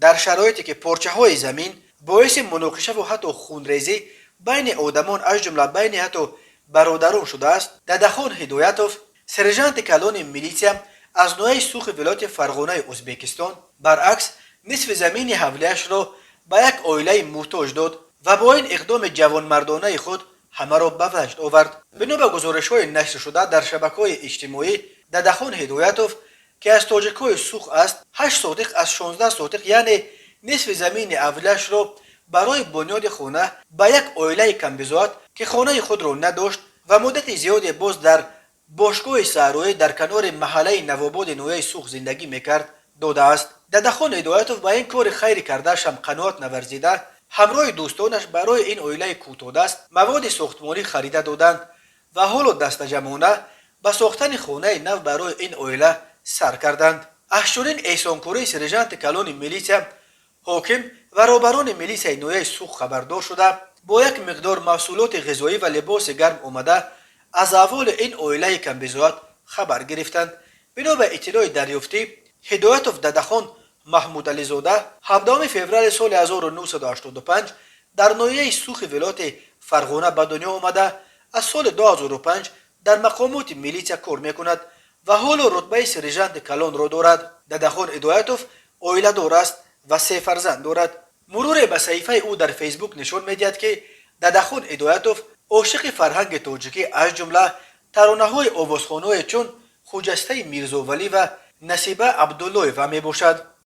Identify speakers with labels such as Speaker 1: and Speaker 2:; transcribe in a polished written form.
Speaker 1: در شرایطی که پارچه های زمین باعث مناقشه و حتی خونریزی بین آدمان از جمله بین حتی برادران شده است. ددخان هدایتوف سرژانت کلان میلیسیا از نوع سوخ ولایت فرغانه ازبکستان برعکس نصف زمین حولیش را به یک عائله محتاج داد و با این اقدام جوانمردانه خود همه را به وجد آورد. بنا به گزارش‌های نشر شده در شبکه‌های اجتماعی، ددخان هدایتوف که از تاجک‌های سوخ است 8 سوتق از 16 سوتق یعنی نصف زمین اولش را برای بنیاد خانه به یک عائله کمبزاد که خانه خود را نداشت و مدت زیادی باز در باشگاه صحرایی در کنار محله نواباد نویه سوخ زندگی میکرد داده است. ددخان هدایتوف با این کار خیر کرده‌اش هم قناعت نورزیده همراه دوستانش برای این عائله کوتاه‌دست مواد ساختمانی خریده دادند و حالا دست جمعانه به ساختن خانه نو برای این عائله سر کردند. از چنین احسانکاری سرژانت کلان میلیسیا حاکم و رهبران میلیسیای نویه سوخ خبردار شده با یک مقدار محصولات غذایی و لباس گرم آمده از احوال این عائله کمبزاد خبر گرفتند. بنا به اطلاع دریافتی هدایتوف ددخان محمود علی زاده 17 فوریه سال 1985 در ناحیه سوخ ولایت فرغانه به دنیا آمده از سال 2005 در مقامات میلیسیا کار میکند و حالا رتبه سرژانت کلان را دارد. ددخان هدایتوف عائله دار است و 3 فرزند دارد. مرور به صحیفه او در فیسبوک نشان میدهد که ددخان هدایتوف عاشق فرهنگ تاجیکی از جمله ترانه‌های آوازخوان‌های چون خجسته میرزا ولی و نصیبه عبدالله و می باشد.